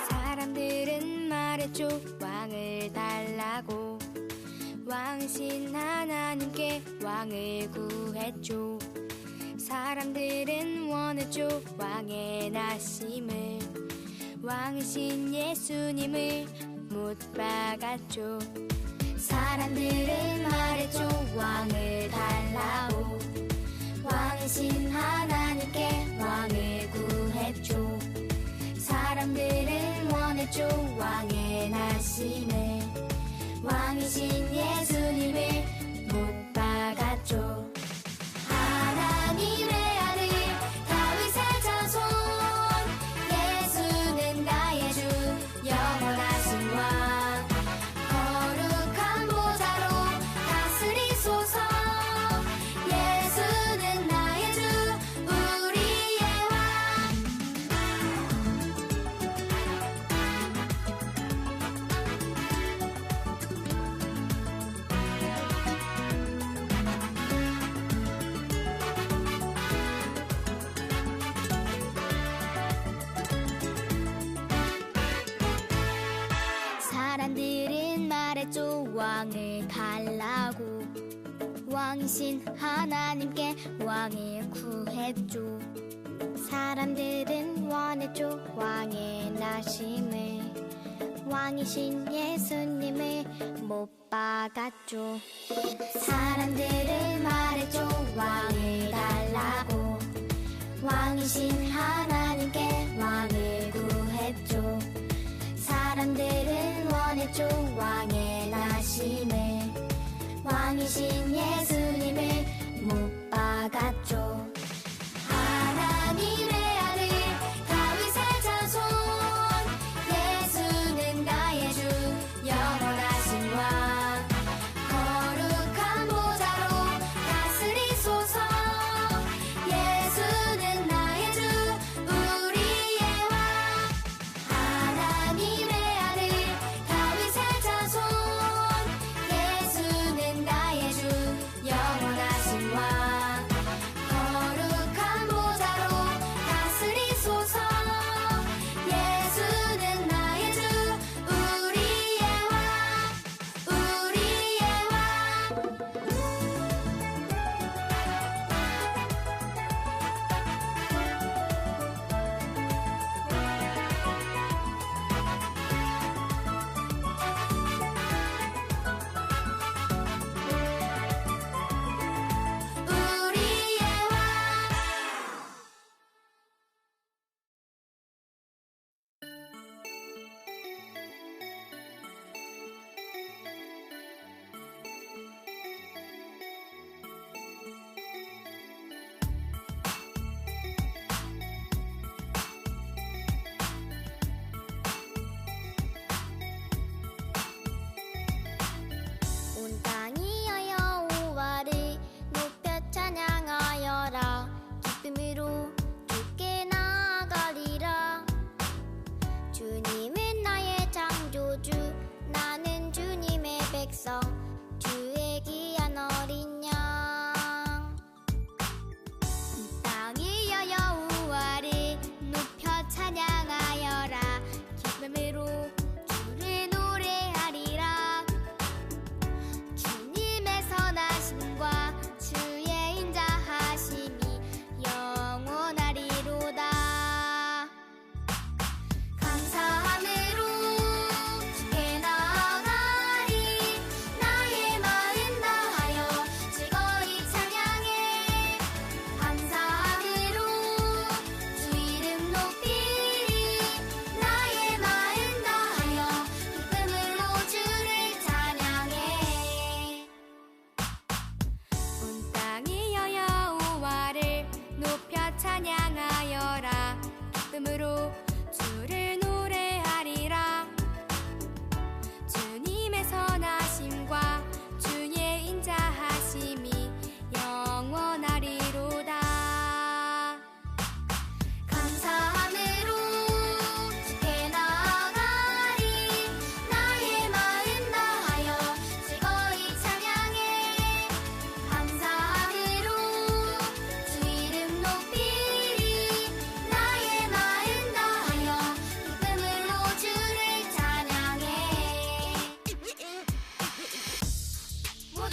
사람들은 말했죠. 왕을 달라고. 왕이신 하나님께 왕을 구했죠. 사람들은 원했죠. 왕의 나심을. 왕이신 예수님을 못 박았죠. 사람들은 말했죠. 왕을 달라고. 왕이신 하나님께 왕을 구했죠. 사람들은 원했죠. 왕의 나심을. 왕이신 예수님을 못 박았죠. 하나님의 아들 다윗의 자손 예수는 나의 주 영원하신 왕. 거룩한 보좌로 다스리소서. 예수는 나의 주 우리의 왕. 사람들은 말했죠. 왕을 달라고. 왕이신 하나님께 왕을 구했죠. 사람들은 원했죠. 왕의 나심을. 왕이신 예수님을 못 박았죠. 사람들은 말했죠. 왕을 달라고. 왕이신 하나님께 왕을 구했죠. 사람들은 원했죠. 왕의 나심을. 왕이신 예수님을 못 박았죠. 하나님의 아들 다윗의 자손 예수는 나의 주 영원하신 왕. 거룩한 보좌로 다스리소서. 예수는 나의 주 우리의 왕. 하나님의 아들 다윗의 자손 예수는 나의 주 영원하신 왕.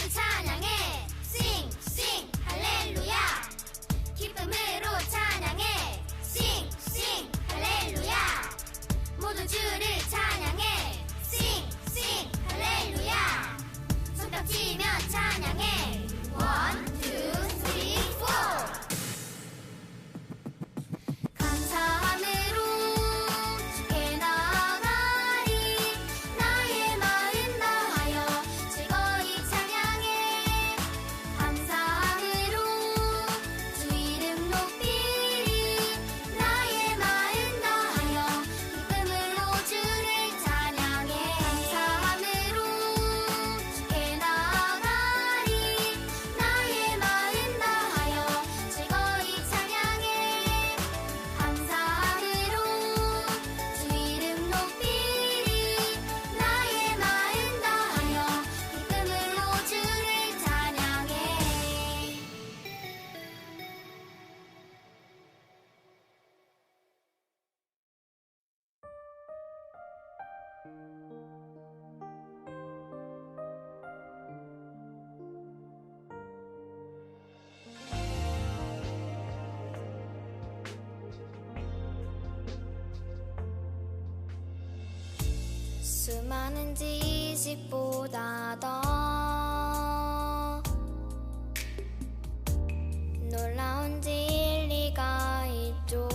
찬양해 sing sing 할렐루야 기쁨으로 찬양해 sing sing 할렐루야 모두 주를 찬양해 sing sing 할렐루야 손뼉치며 찬양해 one two three four 감사함으로 주께 나아가리 나의 마음 다하여 즐거이 찬양해 감사함으로 주 이름 높이리 나의 마음 다하여 기쁨으로 주를 찬양해 감사함으로 주께 나아가리 나의 마음 다하여 즐거이 찬양해 감사함으로 주 이름 높이리 나의 마음 다하여 기쁨으로 주를 찬양해 수많은 지식보다 더 놀라운 진리가 있죠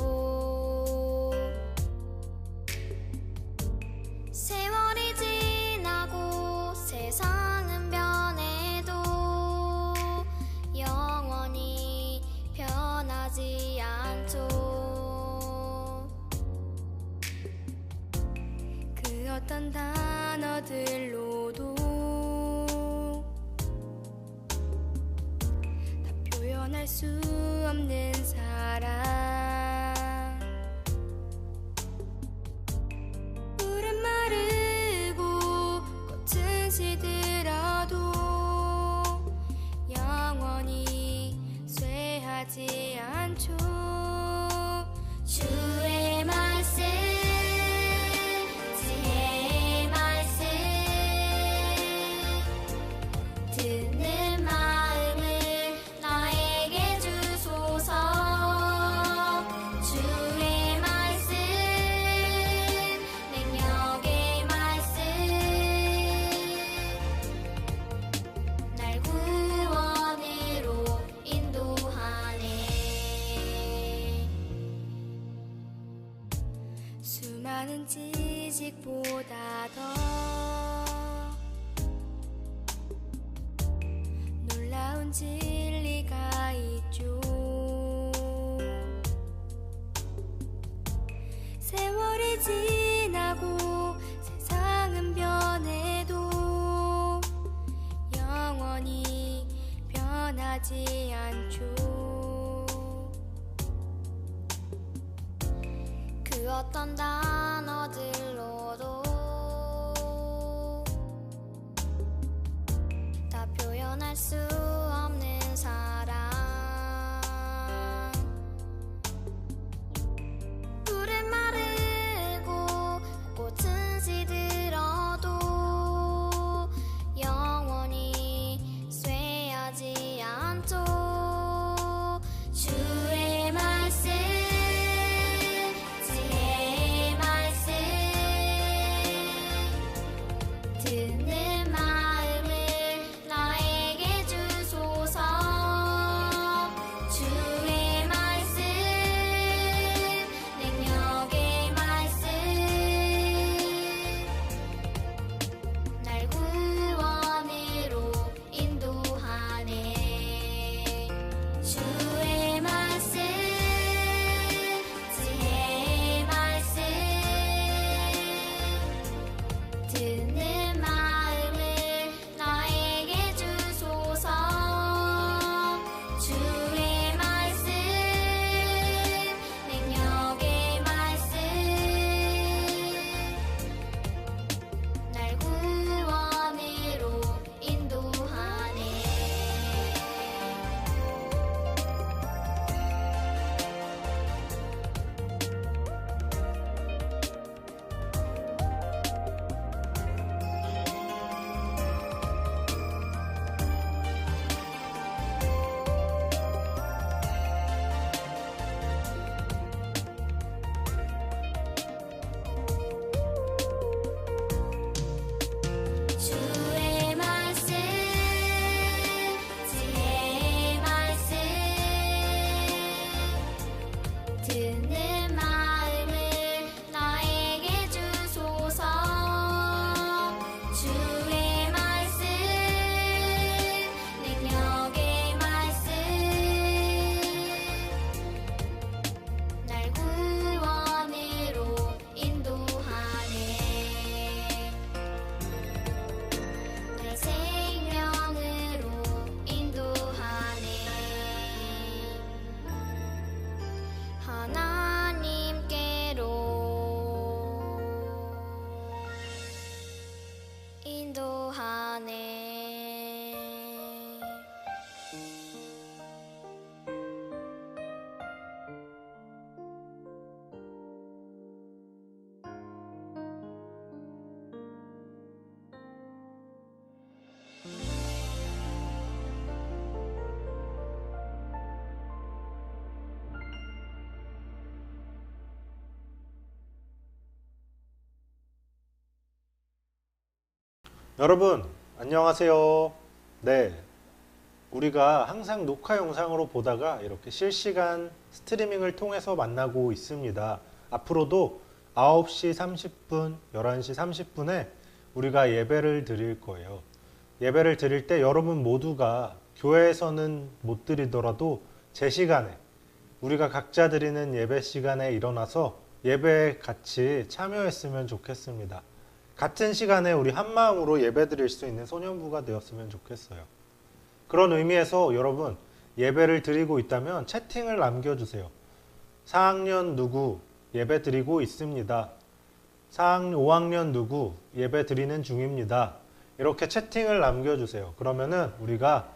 세월이 지나고 세상은 변해도 영원히 변하지 않죠 그 어떤 단어들로도 다 표현할 수 없는 사랑 물은 마르고 꽃은 시들어도 영원히 쇠하지 않죠 주의 말씀 지혜의 말씀 듣는 마음을 나에게 주소서 주의 말씀 능력의 말씀 날 구원으로 인도하네 수많은 지식보다 더 놀라운 진리가 있죠 세월이 지나고 세상은 변해도 영원히 변하지 않죠 그 어떤 단어들로도 다 표현할 수 없는 사랑 물은 마르고 꽃은 시들어도 영원히 쇠하지 않죠 주의 말씀 지혜의 말씀 듣는 마음을 나에게 주소서 여러분, 안녕하세요. 네, 우리가 항상 녹화 영상으로 보다가 이렇게 실시간 스트리밍을 통해서 만나고 있습니다. 앞으로도 9시 30분, 11시 30분에 우리가 예배를 드릴 거예요. 예배를 드릴 때 여러분 모두가 교회에서는 못 드리더라도 제 시간에, 우리가 각자 드리는 예배 시간에 일어나서 예배에 같이 참여했으면 좋겠습니다. 같은 시간에 우리 한 마음으로 예배 드릴 수 있는 소년부가 되었으면 좋겠어요. 그런 의미에서 여러분, 예배를 드리고 있다면 채팅을 남겨주세요. 4학년 누구 예배 드리고 있습니다. 5학년 누구 예배 드리는 중입니다. 이렇게 채팅을 남겨주세요. 그러면은 우리가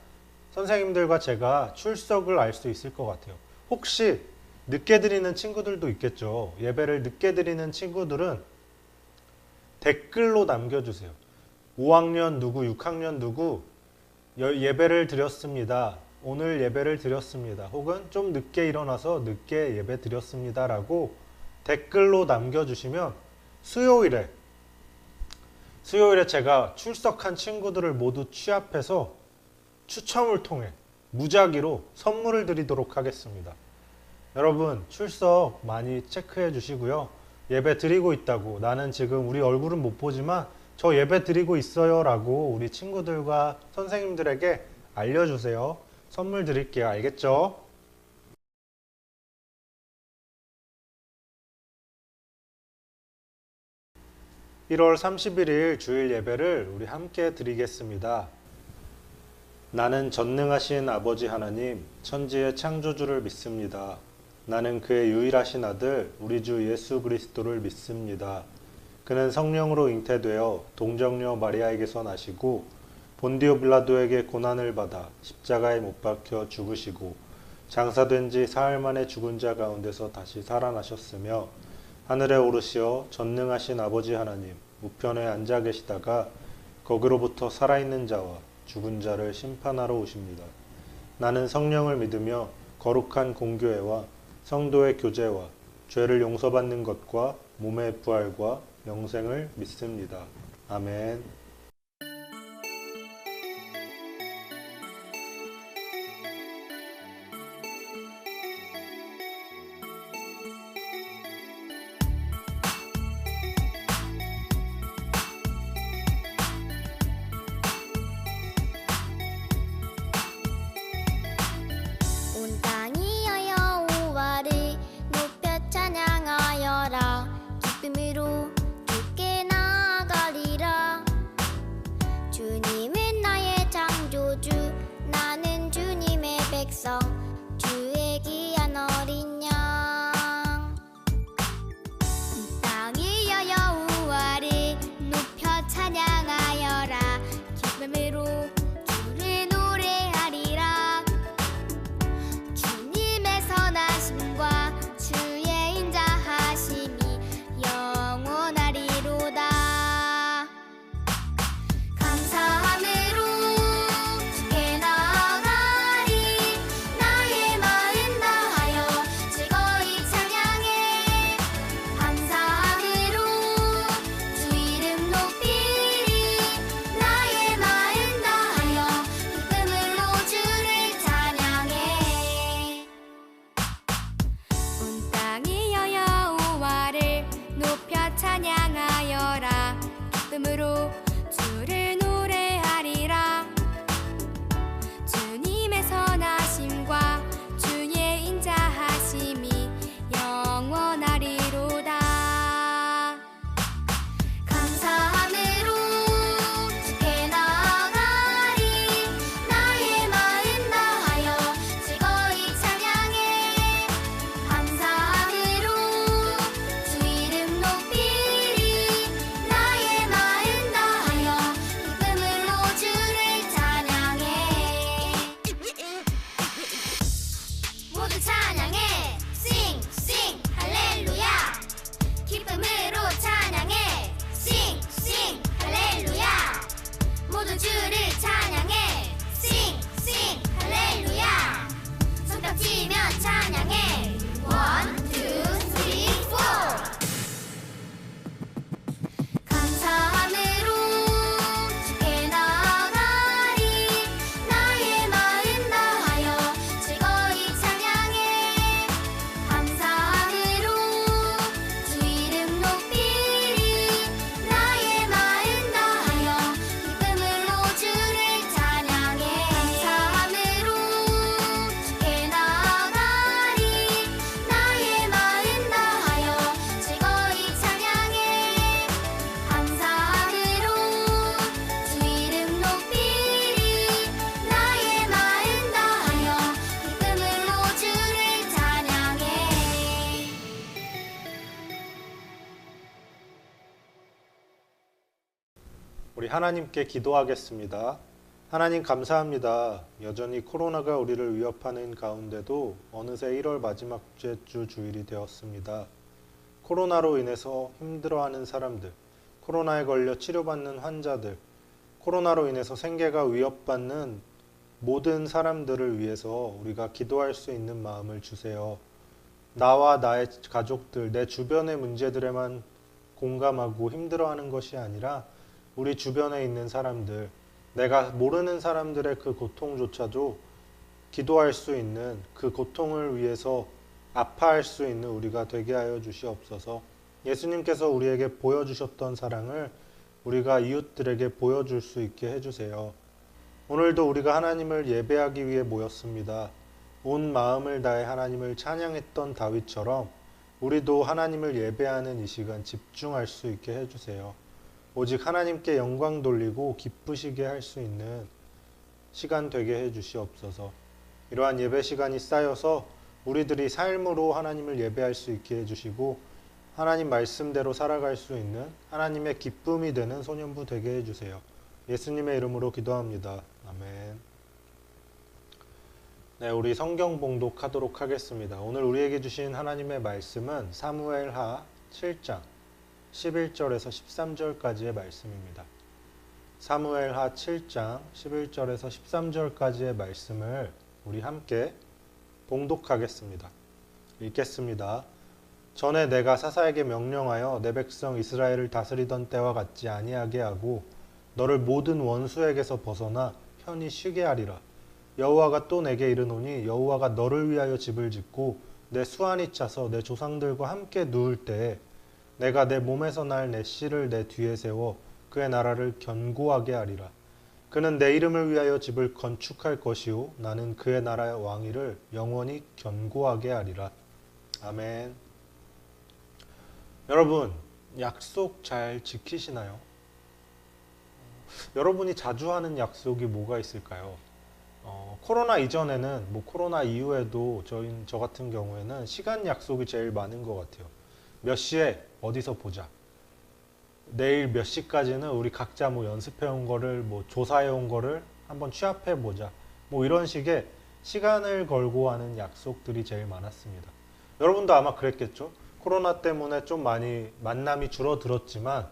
선생님들과 제가 출석을 알 수 있을 것 같아요. 혹시 늦게 드리는 친구들도 있겠죠. 예배를 늦게 드리는 친구들은 댓글로 남겨주세요. 5학년 누구, 6학년 누구 예배를 드렸습니다. 오늘 예배를 드렸습니다. 혹은 좀 늦게 일어나서 늦게 예배 드렸습니다. 라고 댓글로 남겨주시면 수요일에 제가 출석한 친구들을 모두 취합해서 추첨을 통해 무작위로 선물을 드리도록 하겠습니다. 여러분, 출석 많이 체크해 주시고요. 예배 드리고 있다고, 나는 지금 우리 얼굴은 못 보지만 저 예배 드리고 있어요 라고 우리 친구들과 선생님들에게 알려주세요. 선물 드릴게요. 알겠죠? (1월 31일) 주일 예배를 우리 함께 드리겠습니다. 나는 전능하신 아버지 하나님, 천지의 창조주를 믿습니다. 나는 그의 유일하신 아들 우리 주 예수 그리스도를 믿습니다. 그는 성령으로 잉태되어 동정녀 마리아에게서 나시고 본디오 빌라도에게 고난을 받아 십자가에 못 박혀 죽으시고 장사된 지 사흘 만에 죽은 자 가운데서 다시 살아나셨으며 하늘에 오르시어 전능하신 아버지 하나님 우편에 앉아 계시다가 거기로부터 살아있는 자와 죽은 자를 심판하러 오십니다. 나는 성령을 믿으며 거룩한 공교회와 성도의 교제와 죄를 용서받는 것과 몸의 부활과 영생을 믿습니다. 아멘. 온 땅이 여호와를 높여 찬양하여라. 기쁨으로 주께 나아가리라. 주님은 나의 창조주, 나는 주님의 백성, 주의 귀한 어린 양. 온 땅이 여호와를 높여 찬양하여라. 기쁨으로 주를 노래하리라. 주님의 선하심과 주의 인자하심이 영원하리로다. 감사함으로 주께 나아가리. 나의 마음 다하여 즐거이 찬양해. 감사함으로 주 이름 높이리. 나의 마음 다하여 기쁨으로 주를 찬양해. 온 땅이 여호와를 높여 찬양하여라. 기쁨으로 주를 노래하리라. 주님의 선하심과 주의 인자하심이 영원하리로다. 감사함으로 주께 나아가리. 나의 마음 다하여 즐거이 찬양해. 감사함으로 주 이름 높이리. 나의 마음 다하여 하나님께 기도하겠습니다. 하나님 감사합니다. 여전히 코로나가 우리를 위협하는 가운데도 어느새 1월 마지막 주 주일이 되었습니다. 코로나로 인해서 힘들어하는 사람들, 코로나에 걸려 치료받는 환자들, 코로나로 인해서 생계가 위협받는 모든 사람들을 위해서 우리가 기도할 수 있는 마음을 주세요. 나와 나의 가족들, 내 주변의 문제들에만 공감하고 힘들어하는 것이 아니라 우리 주변에 있는 사람들, 내가 모르는 사람들의 그 고통조차도 기도할 수 있는, 그 고통을 위해서 아파할 수 있는 우리가 되게 하여 주시옵소서. 예수님께서 우리에게 보여주셨던 사랑을 우리가 이웃들에게 보여줄 수 있게 해주세요. 오늘도 우리가 하나님을 예배하기 위해 모였습니다. 온 마음을 다해 하나님을 찬양했던 다윗처럼 우리도 하나님을 예배하는 이 시간 집중할 수 있게 해주세요. 오직 하나님께 영광 돌리고 기쁘시게 할 수 있는 시간 되게 해주시옵소서. 이러한 예배 시간이 쌓여서 우리들이 삶으로 하나님을 예배할 수 있게 해주시고 하나님 말씀대로 살아갈 수 있는 하나님의 기쁨이 되는 소년부 되게 해주세요. 예수님의 이름으로 기도합니다. 아멘. 네, 우리 성경 봉독하도록 하겠습니다. 오늘 우리에게 주신 하나님의 말씀은 사무엘하 7장 11절에서 13절까지의 말씀입니다. 사무엘하 7장 11절에서 13절까지의 말씀을 우리 함께 봉독하겠습니다. 읽겠습니다. 전에 내가 사사에게 명령하여 내 백성 이스라엘을 다스리던 때와 같지 아니하게 하고 너를 모든 원수에게서 벗어나 편히 쉬게 하리라. 여호와가 또 내게 이르노니 여호와가 너를 위하여 집을 짓고 내 수완이 차서 내 조상들과 함께 누울 때에 내가 내 몸에서 날 내 씨를 내 뒤에 세워 그의 나라를 견고하게 하리라. 그는 내 이름을 위하여 집을 건축할 것이요 나는 그의 나라의 왕위를 영원히 견고하게 하리라. 아멘. 여러분, 약속 잘 지키시나요? 여러분이 자주 하는 약속이 뭐가 있을까요? 코로나 이전에는, 코로나 이후에도 저 같은 경우에는 시간 약속이 제일 많은 것 같아요. 몇 시에 어디서 보자. 내일 몇 시까지는 우리 각자 연습해 온 거를 조사해 온 거를 한번 취합해 보자. 이런 식의 시간을 걸고 하는 약속들이 제일 많았습니다. 여러분도 아마 그랬겠죠? 코로나 때문에 좀 많이 만남이 줄어들었지만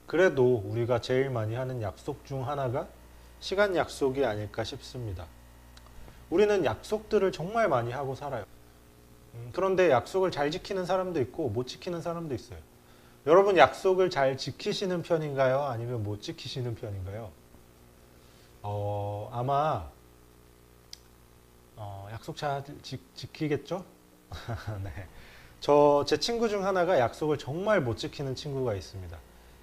그래도 우리가 제일 많이 하는 약속 중 하나가 시간 약속이 아닐까 싶습니다. 우리는 약속들을 정말 많이 하고 살아요. 그런데 약속을 잘 지키는 사람도 있고 못 지키는 사람도 있어요. 여러분 약속을 잘 지키시는 편인가요? 아니면 못 지키시는 편인가요? 아마 약속 잘 지키겠죠? 네. 제 친구 중 하나가 약속을 정말 못 지키는 친구가 있습니다.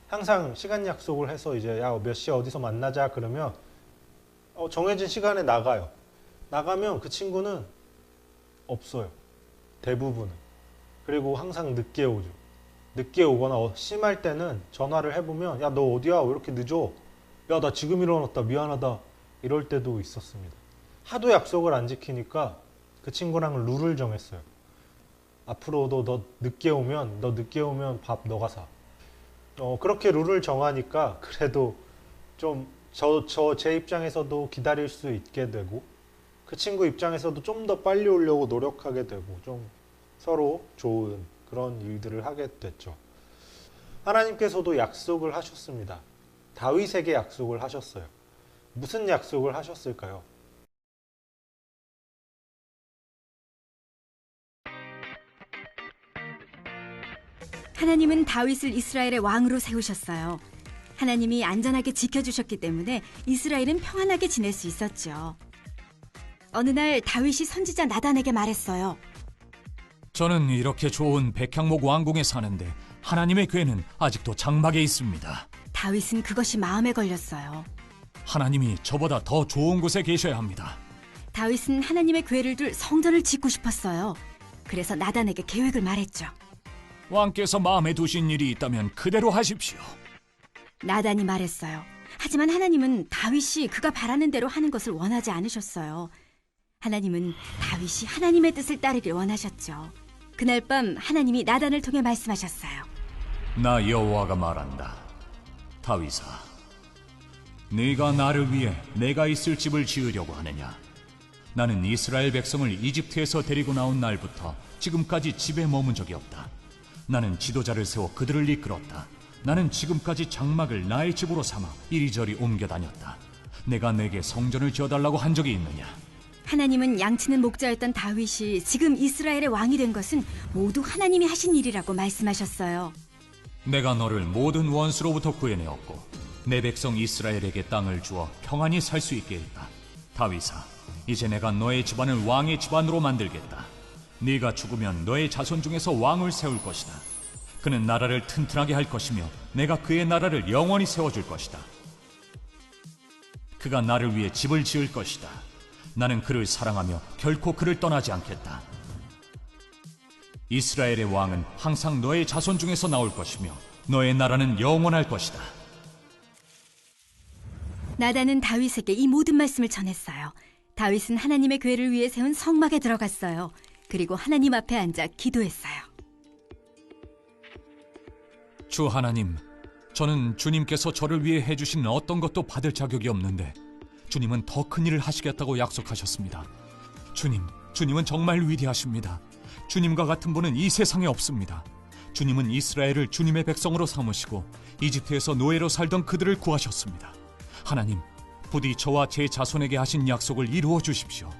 항상 시간 약속을 해서 이제 몇 시에 어디서 만나자 그러면 정해진 시간에 나가요. 나가면 그 친구는 없어요. 대부분은. 그리고 항상 늦게 오죠. 늦게 오거나 심할 때는 전화를 해보면 야, 너 어디야? 왜 이렇게 늦어? 야, 나 지금 일어났다. 미안하다. 이럴 때도 있었습니다. 하도 약속을 안 지키니까 그 친구랑 룰을 정했어요. 앞으로도 너 늦게 오면 밥 너가 사. 그렇게 룰을 정하니까 그래도 좀 제 입장에서도 기다릴 수 있게 되고 그 친구 입장에서도 좀 더 빨리 오려고 노력하게 되고 좀 서로 좋은 그런 일들을 하게 됐죠. 하나님께서도 약속을 하셨습니다. 다윗에게 약속을 하셨어요. 무슨 약속을 하셨을까요? 하나님은 다윗을 이스라엘의 왕으로 세우셨어요. 하나님이 안전하게 지켜주셨기 때문에 이스라엘은 평안하게 지낼 수 있었죠. 어느 날 다윗이 선지자 나단에게 말했어요. 저는 이렇게 좋은 백향목 왕궁에 사는데 하나님의 궤는 아직도 장막에 있습니다. 다윗은 그것이 마음에 걸렸어요. 하나님이 저보다 더 좋은 곳에 계셔야 합니다. 다윗은 하나님의 궤를 둘 성전을 짓고 싶었어요. 그래서 나단에게 계획을 말했죠. 왕께서 마음에 두신 일이 있다면 그대로 하십시오. 나단이 말했어요. 하지만 하나님은 다윗이 그가 바라는 대로 하는 것을 원하지 않으셨어요. 하나님은 다윗이 하나님의 뜻을 따르길 원하셨죠. 그날 밤 하나님이 나단을 통해 말씀하셨어요. 나 여호와가 말한다. 다윗아, 네가 나를 위해 내가 있을 집을 지으려고 하느냐? 나는 이스라엘 백성을 이집트에서 데리고 나온 날부터 지금까지 집에 머문 적이 없다. 나는 지도자를 세워 그들을 이끌었다. 나는 지금까지 장막을 나의 집으로 삼아 이리저리 옮겨 다녔다. 내가 내게 성전을 지어달라고 한 적이 있느냐? 하나님은 양치는 목자였던 다윗이 지금 이스라엘의 왕이 된 것은 모두 하나님이 하신 일이라고 말씀하셨어요. 내가 너를 모든 원수로부터 구해내었고 내 백성 이스라엘에게 땅을 주어 평안히 살 수 있게 했다. 다윗아, 이제 내가 너의 집안을 왕의 집안으로 만들겠다. 네가 죽으면 너의 자손 중에서 왕을 세울 것이다. 그는 나라를 튼튼하게 할 것이며 내가 그의 나라를 영원히 세워줄 것이다. 그가 나를 위해 집을 지을 것이다. 나는 그를 사랑하며 결코 그를 떠나지 않겠다. 이스라엘의 왕은 항상 너의 자손 중에서 나올 것이며 너의 나라는 영원할 것이다. 나단은 다윗에게 이 모든 말씀을 전했어요. 다윗은 하나님의 궤를 위해 세운 성막에 들어갔어요. 그리고 하나님 앞에 앉아 기도했어요. 주 하나님, 저는 주님께서 저를 위해 해주신 어떤 것도 받을 자격이 없는데 주님은 더 큰 일을 하시겠다고 약속하셨습니다. 주님은 정말 위대하십니다. 주님과 같은 분은 이 세상에 없습니다. 주님은 이스라엘을 주님의 백성으로 삼으시고 이집트에서 노예로 살던 그들을 구하셨습니다. 하나님, 부디 저와 제 자손에게 하신 약속을 이루어 주십시오.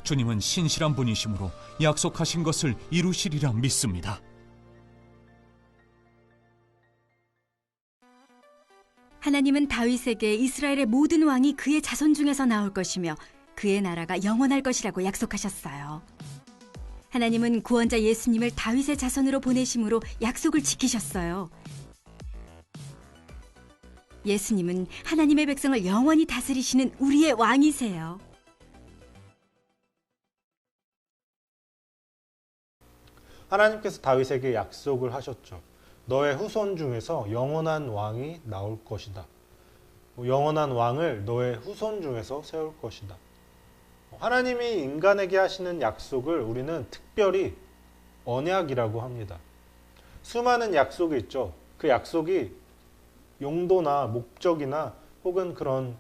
주님은 신실한 분이시므로 약속하신 것을 이루시리라 믿습니다. 하나님은 다윗에게 이스라엘의 모든 왕이 그의 자손 중에서 나올 것이며 그의 나라가 영원할 것이라고 약속하셨어요. 하나님은 구원자 예수님을 다윗의 자손으로 보내심으로 약속을 지키셨어요. 예수님은 하나님의 백성을 영원히 다스리시는 우리의 왕이세요. 하나님께서 다윗에게 약속을 하셨죠. 너의 후손 중에서 영원한 왕이 나올 것이다. 영원한 왕을 너의 후손 중에서 세울 것이다. 하나님이 인간에게 하시는 약속을 우리는 특별히 언약이라고 합니다. 수많은 약속이 있죠. 그 약속이 용도나 목적이나 혹은 그런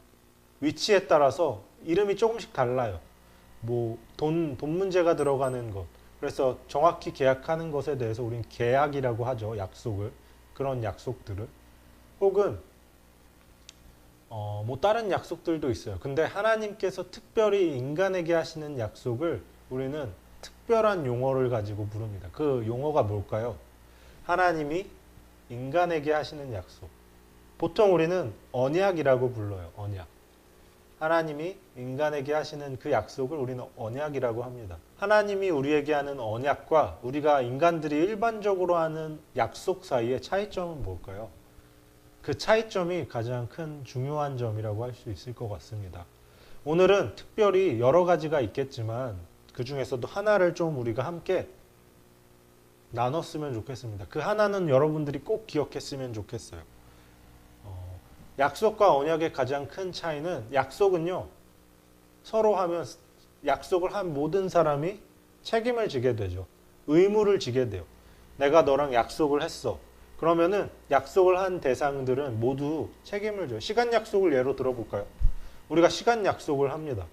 위치에 따라서 이름이 조금씩 달라요. 돈 문제가 들어가는 것. 그래서 정확히 계약하는 것에 대해서 우리는 계약이라고 하죠. 약속을. 그런 약속들을. 혹은 다른 약속들도 있어요. 근데 하나님께서 특별히 인간에게 하시는 약속을 우리는 특별한 용어를 가지고 부릅니다. 그 용어가 뭘까요? 하나님이 인간에게 하시는 약속. 보통 우리는 언약이라고 불러요. 언약. 하나님이 인간에게 하시는 그 약속을 우리는 언약이라고 합니다. 하나님이 우리에게 하는 언약과 우리가 인간들이 일반적으로 하는 약속 사이의 차이점은 뭘까요? 그 차이점이 가장 큰 중요한 점이라고 할 수 있을 것 같습니다. 오늘은 특별히 여러 가지가 있겠지만 그 중에서도 하나를 좀 우리가 함께 나눴으면 좋겠습니다. 그 하나는 여러분들이 꼭 기억했으면 좋겠어요. 약속과 언약의 가장 큰 차이는 약속은요. 서로 하면 약속을 한 모든 사람이 책임을 지게 되죠. 의무를 지게 돼요. 내가 너랑 약속을 했어. 그러면은 약속을 한 대상들은 모두 책임을 져요. 시간 약속을 예로 들어볼까요? 우리가 시간 약속을 합니다.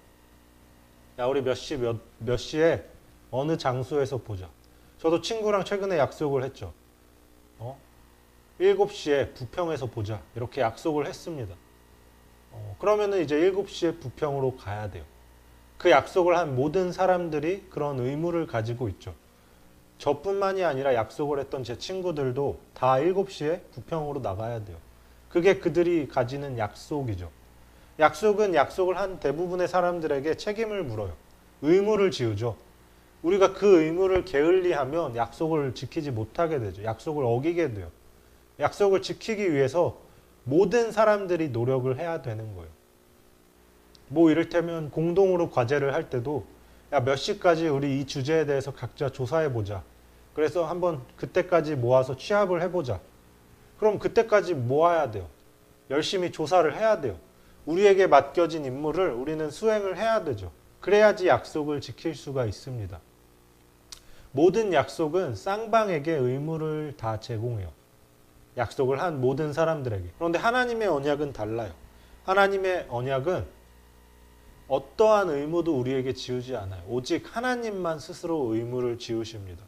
야, 우리 몇 시에 어느 장소에서 보자. 저도 친구랑 최근에 약속을 했죠. 7시에 부평에서 보자. 이렇게 약속을 했습니다. 그러면은 이제 7시에 부평으로 가야 돼요. 그 약속을 한 모든 사람들이 그런 의무를 가지고 있죠. 저뿐만이 아니라 약속을 했던 제 친구들도 다 7시에 부평으로 나가야 돼요. 그게 그들이 가지는 약속이죠. 약속은 약속을 한 대부분의 사람들에게 책임을 물어요. 의무를 지우죠. 우리가 그 의무를 게을리하면 약속을 지키지 못하게 되죠. 약속을 어기게 돼요. 약속을 지키기 위해서 모든 사람들이 노력을 해야 되는 거예요. 이를테면 공동으로 과제를 할 때도 야, 몇 시까지 우리 이 주제에 대해서 각자 조사해보자. 그래서 한번 그때까지 모아서 취합을 해보자. 그럼 그때까지 모아야 돼요. 열심히 조사를 해야 돼요. 우리에게 맡겨진 임무를 우리는 수행을 해야 되죠. 그래야지 약속을 지킬 수가 있습니다. 모든 약속은 쌍방에게 의무를 다 제공해요. 약속을 한 모든 사람들에게. 그런데 하나님의 언약은 달라요. 하나님의 언약은 어떠한 의무도 우리에게 지우지 않아요. 오직 하나님만 스스로 의무를 지우십니다.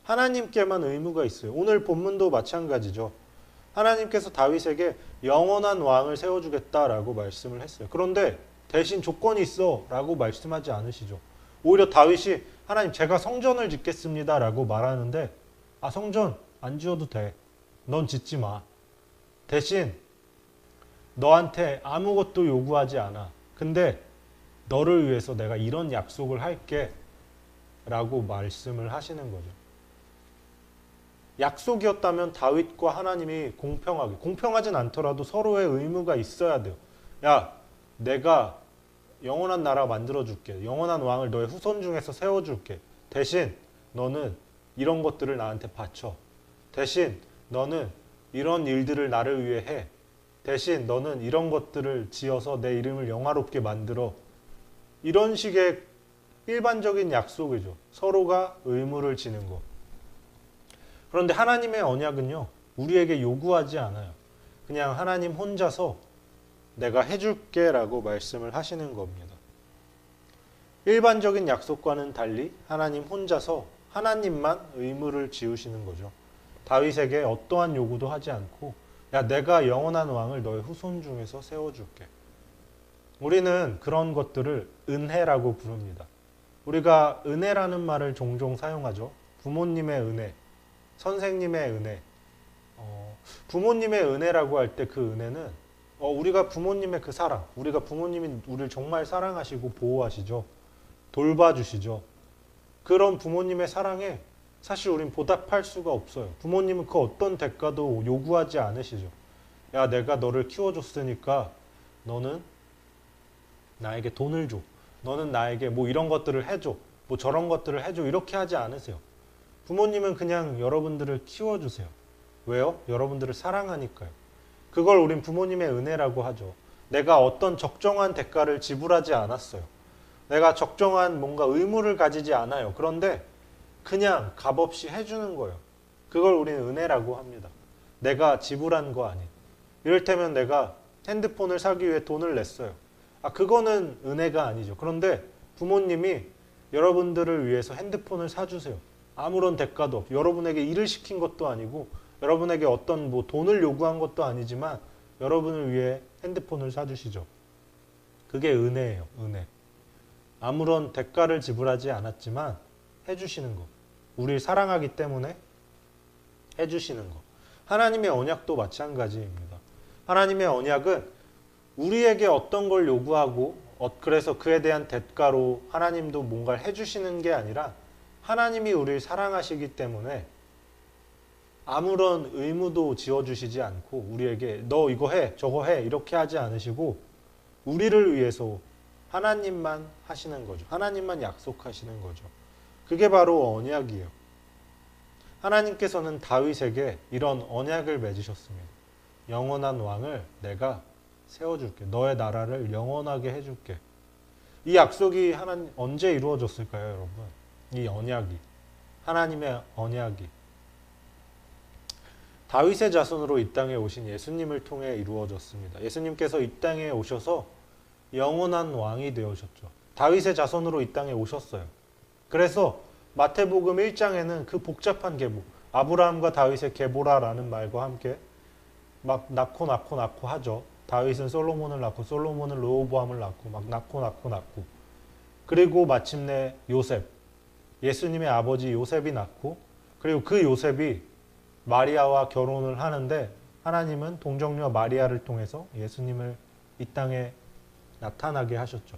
하나님께만 의무가 있어요. 오늘 본문도 마찬가지죠. 하나님께서 다윗에게 영원한 왕을 세워주겠다라고 말씀을 했어요. 그런데 대신 조건이 있어 라고 말씀하지 않으시죠. 오히려 다윗이 하나님 제가 성전을 짓겠습니다 라고 말하는데 성전 안 지어도 돼. 넌 짓지 마. 대신 너한테 아무것도 요구하지 않아. 근데 너를 위해서 내가 이런 약속을 할게 라고 말씀을 하시는 거죠. 약속이었다면 다윗과 하나님이 공평하게, 공평하진 않더라도 서로의 의무가 있어야 돼요. 야, 내가 영원한 나라 만들어줄게. 영원한 왕을 너의 후손 중에서 세워줄게. 대신 너는 이런 것들을 나한테 바쳐. 대신 너는 이런 일들을 나를 위해 해. 대신 너는 이런 것들을 지어서 내 이름을 영화롭게 만들어. 이런 식의 일반적인 약속이죠. 서로가 의무를 지는 거. 그런데 하나님의 언약은요, 우리에게 요구하지 않아요. 그냥 하나님 혼자서 내가 해줄게 라고 말씀을 하시는 겁니다. 일반적인 약속과는 달리 하나님 혼자서 하나님만 의무를 지우시는 거죠. 다윗에게 어떠한 요구도 하지 않고 야, 내가 영원한 왕을 너의 후손 중에서 세워줄게. 우리는 그런 것들을 은혜라고 부릅니다. 우리가 은혜라는 말을 종종 사용하죠. 부모님의 은혜, 선생님의 은혜. 부모님의 은혜라고 할 때 그 은혜는 우리가 부모님의 그 사랑, 우리가 부모님이 우리를 정말 사랑하시고 보호하시죠. 돌봐주시죠. 그런 부모님의 사랑에 사실 우린 보답할 수가 없어요. 부모님은 그 어떤 대가도 요구하지 않으시죠. 야, 내가 너를 키워줬으니까 너는 나에게 돈을 줘. 너는 나에게 뭐 이런 것들을 해줘. 뭐 저런 것들을 해줘. 이렇게 하지 않으세요. 부모님은 그냥 여러분들을 키워주세요. 왜요? 여러분들을 사랑하니까요. 그걸 우린 부모님의 은혜라고 하죠. 내가 어떤 적정한 대가를 지불하지 않았어요. 내가 적정한 뭔가 의무를 가지지 않아요. 그런데 그냥 값없이 해주는 거예요. 그걸 우리는 은혜라고 합니다. 내가 지불한 거 아닌. 이를테면 내가 핸드폰을 사기 위해 돈을 냈어요. 그거는 은혜가 아니죠. 그런데 부모님이 여러분들을 위해서 핸드폰을 사주세요. 아무런 대가도 없고 여러분에게 일을 시킨 것도 아니고 여러분에게 어떤 뭐 돈을 요구한 것도 아니지만 여러분을 위해 핸드폰을 사주시죠. 그게 은혜예요. 은혜. 아무런 대가를 지불하지 않았지만 해주시는 거. 우리를 사랑하기 때문에 해주시는 거. 하나님의 언약도 마찬가지입니다. 하나님의 언약은 우리에게 어떤 걸 요구하고 그래서 그에 대한 대가로 하나님도 뭔가를 해주시는 게 아니라 하나님이 우리를 사랑하시기 때문에 아무런 의무도 지어주시지 않고 우리에게 너 이거 해 저거 해 이렇게 하지 않으시고 우리를 위해서 하나님만 하시는 거죠. 하나님만 약속하시는 거죠. 그게 바로 언약이에요. 하나님께서는 다윗에게 이런 언약을 맺으셨습니다. 영원한 왕을 내가 세워줄게. 너의 나라를 영원하게 해줄게. 이 약속이 언제 이루어졌을까요, 여러분? 이 언약이. 하나님의 언약이. 다윗의 자손으로 이 땅에 오신 예수님을 통해 이루어졌습니다. 예수님께서 이 땅에 오셔서 영원한 왕이 되어셨죠. 다윗의 자손으로 이 땅에 오셨어요. 그래서 마태복음 1장에는 그 복잡한 계보, 아브라함과 다윗의 계보라라는 말과 함께 막 낳고 하죠. 다윗은 솔로몬을 낳고 솔로몬은 르호보암을 낳고 막 낳고 그리고 마침내 요셉, 예수님의 아버지 요셉이 낳고 그리고 그 요셉이 마리아와 결혼을 하는데 하나님은 동정녀 마리아를 통해서 예수님을 이 땅에 나타나게 하셨죠.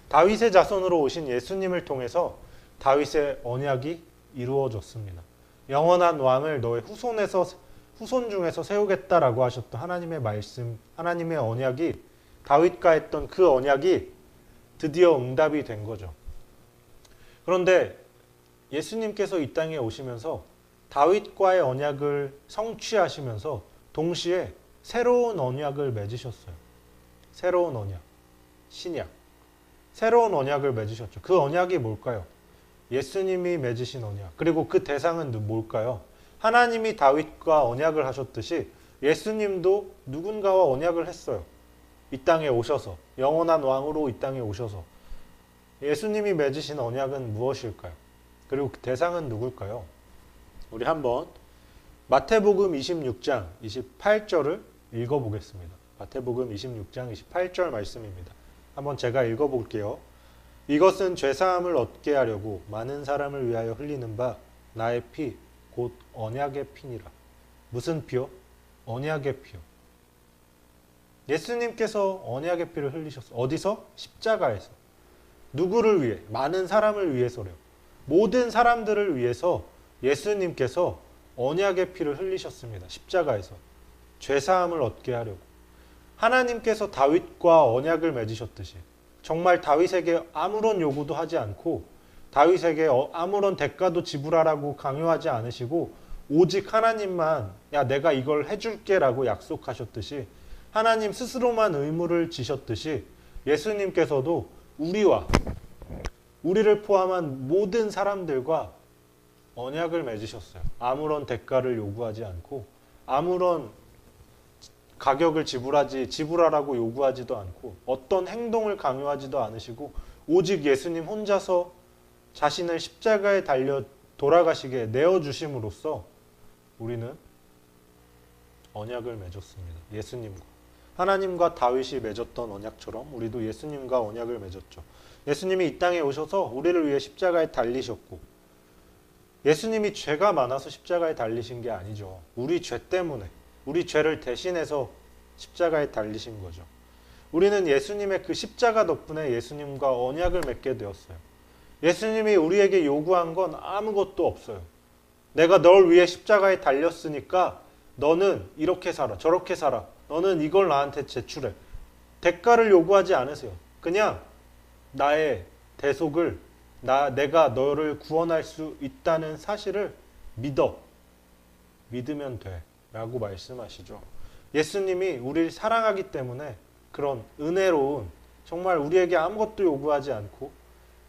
다윗의 자손으로 오신 예수님을 통해서 다윗의 언약이 이루어졌습니다. 영원한 왕을 너의 후손 중에서 세우겠다라고 하셨던 하나님의 말씀, 하나님의 언약이 다윗과 했던 그 언약이 드디어 응답이 된 거죠. 그런데 예수님께서 이 땅에 오시면서 다윗과의 언약을 성취하시면서 동시에 새로운 언약을 맺으셨어요. 새로운 언약, 신약. 새로운 언약을 맺으셨죠. 그 언약이 뭘까요? 예수님이 맺으신 언약. 그리고 그 대상은 뭘까요? 하나님이 다윗과 언약을 하셨듯이 예수님도 누군가와 언약을 했어요. 이 땅에 오셔서 영원한 왕으로 이 땅에 오셔서 예수님이 맺으신 언약은 무엇일까요? 그리고 그 대상은 누굴까요? 우리 한번 마태복음 26장 28절을 읽어보겠습니다. 마태복음 26장 28절 말씀입니다. 한번 제가 읽어볼게요. 이것은 죄사함을 얻게 하려고 많은 사람을 위하여 흘리는 바 나의 피 곧 언약의 피니라. 무슨 피요? 언약의 피요. 예수님께서 언약의 피를 흘리셨어요. 어디서? 십자가에서. 누구를 위해? 많은 사람을 위해서래요. 모든 사람들을 위해서 예수님께서 언약의 피를 흘리셨습니다. 십자가에서. 죄사함을 얻게 하려고. 하나님께서 다윗과 언약을 맺으셨듯이 정말 다윗에게 아무런 요구도 하지 않고 다윗에게 아무런 대가도 지불하라고 강요하지 않으시고 오직 하나님만 야 내가 이걸 해줄게 라고 약속하셨듯이 하나님 스스로만 의무를 지셨듯이 예수님께서도 우리를 포함한 모든 사람들과 언약을 맺으셨어요. 아무런 대가를 요구하지 않고 아무런 가격을 지불하라고 요구하지도 않고 어떤 행동을 강요하지도 않으시고 오직 예수님 혼자서 자신을 십자가에 달려 돌아가시게 내어주심으로써 우리는 언약을 맺었습니다. 예수님과. 하나님과 다윗이 맺었던 언약처럼 우리도 예수님과 언약을 맺었죠. 예수님이 이 땅에 오셔서 우리를 위해 십자가에 달리셨고 예수님이 죄가 많아서 십자가에 달리신 게 아니죠. 우리 죄 때문에 우리 죄를 대신해서 십자가에 달리신 거죠. 우리는 예수님의 그 십자가 덕분에 예수님과 언약을 맺게 되었어요. 예수님이 우리에게 요구한 건 아무것도 없어요. 내가 널 위해 십자가에 달렸으니까 너는 이렇게 살아, 저렇게 살아. 너는 이걸 나한테 제출해. 대가를 요구하지 않으세요. 그냥 나의 대속을, 내가 너를 구원할 수 있다는 사실을 믿으면 돼. 라고 말씀하시죠. 예수님이 우리를 사랑하기 때문에 그런 은혜로운, 정말 우리에게 아무것도 요구하지 않고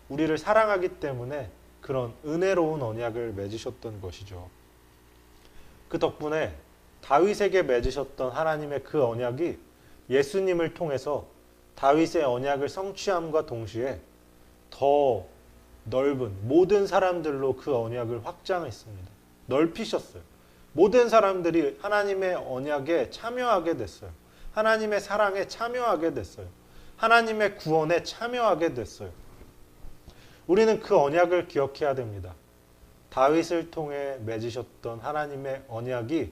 우리를 사랑하기 때문에 그런 은혜로운 언약을 맺으셨던 것이죠. 그 덕분에 다윗에게 맺으셨던 하나님의 그 언약이 예수님을 통해서 다윗의 언약을 성취함과 동시에 더 넓은 모든 사람들로 그 언약을 확장했습니다. 넓히셨어요. 모든 사람들이 하나님의 언약에 참여하게 됐어요. 하나님의 사랑에 참여하게 됐어요. 하나님의 구원에 참여하게 됐어요. 우리는 그 언약을 기억해야 됩니다. 다윗을 통해 맺으셨던 하나님의 언약이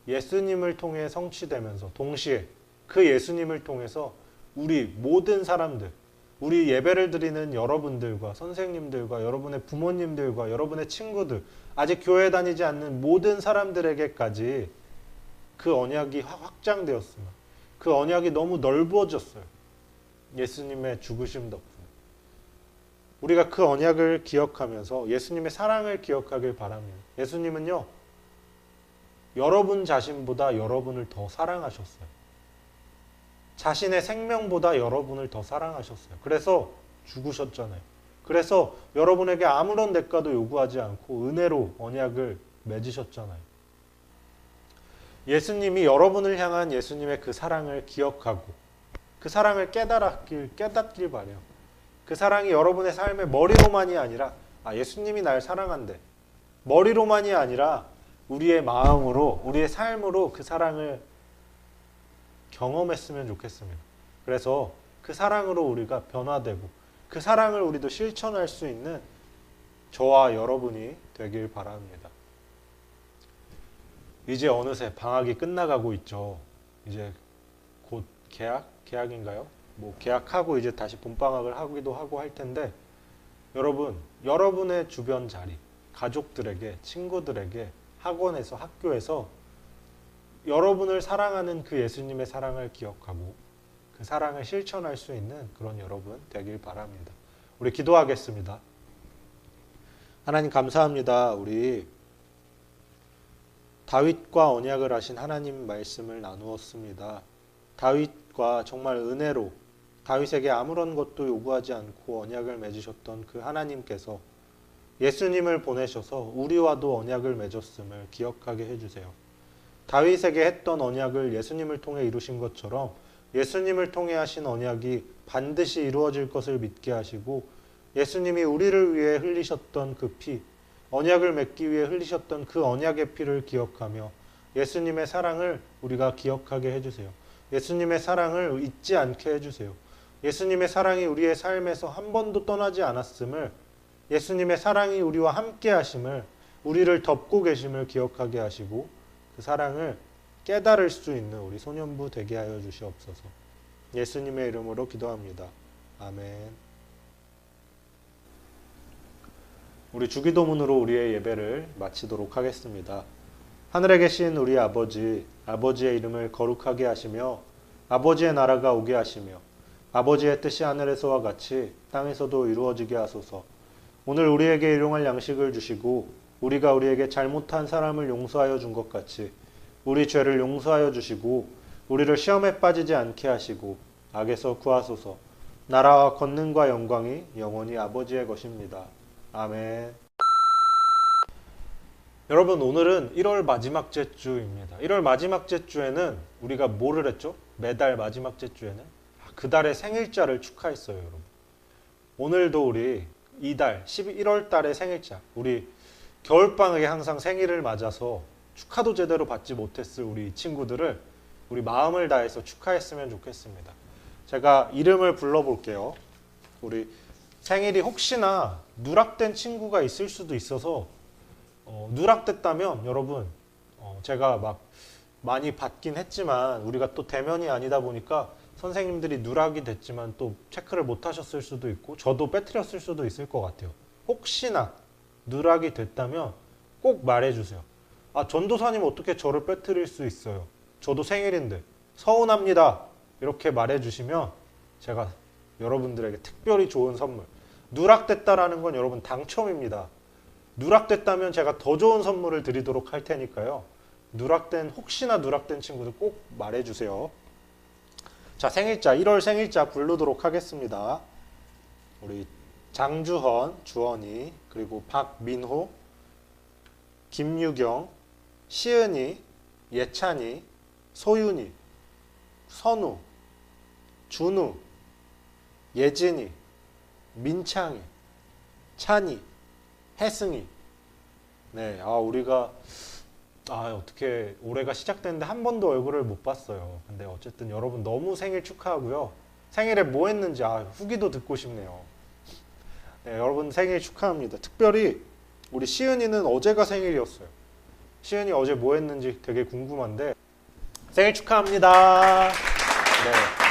예수님을 통해 성취되면서 동시에 그 예수님을 통해서 우리 모든 사람들, 우리 예배를 드리는 여러분들과 선생님들과 여러분의 부모님들과 여러분의 친구들, 아직 교회 다니지 않는 모든 사람들에게까지 그 언약이 확장되었습니다. 그 언약이 너무 넓어졌어요. 예수님의 죽으심 덕분에. 우리가 그 언약을 기억하면서 예수님의 사랑을 기억하길 바랍니다. 예수님은요, 여러분 자신보다 여러분을 더 사랑하셨어요. 자신의 생명보다 여러분을 더 사랑하셨어요. 그래서 죽으셨잖아요. 그래서 여러분에게 아무런 대가도 요구하지 않고 은혜로 언약을 맺으셨잖아요. 예수님이 여러분을 향한 예수님의 그 사랑을 기억하고 그 사랑을 깨닫길 바라요. 그 사랑이 여러분의 삶의 머리로만이 아니라 예수님이 날 사랑한대. 머리로만이 아니라 우리의 마음으로, 우리의 삶으로 그 사랑을 경험했으면 좋겠습니다. 그래서 그 사랑으로 우리가 변화되고 그 사랑을 우리도 실천할 수 있는 저와 여러분이 되길 바랍니다. 이제 어느새 방학이 끝나가고 있죠. 이제 곧 개학인가요? 개학하고 이제 다시 봄방학을 하기도 하고 할 텐데 여러분, 여러분의 주변 자리, 가족들에게, 친구들에게, 학원에서, 학교에서 여러분을 사랑하는 그 예수님의 사랑을 기억하고 그 사랑을 실천할 수 있는 그런 여러분 되길 바랍니다. 우리 기도하겠습니다. 하나님 감사합니다. 우리 다윗과 언약을 하신 하나님 말씀을 나누었습니다. 다윗과 정말 은혜로 다윗에게 아무런 것도 요구하지 않고 언약을 맺으셨던 그 하나님께서 예수님을 보내셔서 우리와도 언약을 맺었음을 기억하게 해주세요. 다윗에게 했던 언약을 예수님을 통해 이루신 것처럼 예수님을 통해 하신 언약이 반드시 이루어질 것을 믿게 하시고 예수님이 우리를 위해 흘리셨던 그 피, 언약을 맺기 위해 흘리셨던 그 언약의 피를 기억하며 예수님의 사랑을 우리가 기억하게 해주세요. 예수님의 사랑을 잊지 않게 해주세요. 예수님의 사랑이 우리의 삶에서 한 번도 떠나지 않았음을, 예수님의 사랑이 우리와 함께 하심을, 우리를 덮고 계심을 기억하게 하시고 그 사랑을 깨달을 수 있는 우리 소년부 되게 하여 주시옵소서. 예수님의 이름으로 기도합니다. 아멘. 우리 주기도문으로 우리의 예배를 마치도록 하겠습니다. 하늘에 계신 우리 아버지, 아버지의 이름을 거룩하게 하시며 아버지의 나라가 오게 하시며 아버지의 뜻이 하늘에서와 같이 땅에서도 이루어지게 하소서. 오늘 우리에게 일용할 양식을 주시고 우리가 우리에게 잘못한 사람을 용서하여 준 것 같이 우리 죄를 용서하여 주시고 우리를 시험에 빠지지 않게 하시고 악에서 구하소서. 나라와 권능과 영광이 영원히 아버지의 것입니다. 아멘. 여러분, 오늘은 1월 마지막 제주입니다. 1월 마지막 제주에는 우리가 뭐를 했죠? 매달 마지막 제주에는 그 달의 생일자를 축하했어요, 여러분. 오늘도 우리 이달 11월 달의 생일자, 우리 겨울방학에 항상 생일을 맞아서 축하도 제대로 받지 못했을 우리 친구들을 우리 마음을 다해서 축하했으면 좋겠습니다. 제가 이름을 불러볼게요. 우리 생일이 혹시나 누락된 친구가 있을 수도 있어서 누락됐다면 여러분, 제가 막 많이 받긴 했지만 우리가 또 대면이 아니다 보니까 선생님들이 누락이 됐지만 또 체크를 못 하셨을 수도 있고 저도 빼뜨렸을 수도 있을 것 같아요. 혹시나 누락이 됐다면 꼭 말해주세요. 아, 전도사님 어떻게 저를 빼뜨릴 수 있어요? 저도 생일인데 서운합니다. 이렇게 말해주시면 제가 여러분들에게 특별히 좋은 선물, 누락됐다라는 건 여러분 당첨입니다. 누락됐다면 제가 더 좋은 선물을 드리도록 할 테니까요. 혹시나 누락된 친구들 꼭 말해주세요. 자, 생일자, 1월 생일자 부르도록 하겠습니다. 우리 장주헌, 주헌이, 그리고 박민호, 김유경, 시은이, 예찬이, 소윤이, 선우, 준우, 예진이, 민창이, 찬이, 혜승이. 네, 우리가 어떻게 올해가 시작됐는데 한 번도 얼굴을 못 봤어요. 근데 어쨌든 여러분 너무 생일 축하하고요. 생일에 뭐 했는지 후기도 듣고 싶네요. 네, 여러분 생일 축하합니다. 특별히 우리 시은이는 어제가 생일이었어요. 시은이 어제 뭐 했는지 되게 궁금한데 생일 축하합니다. 네.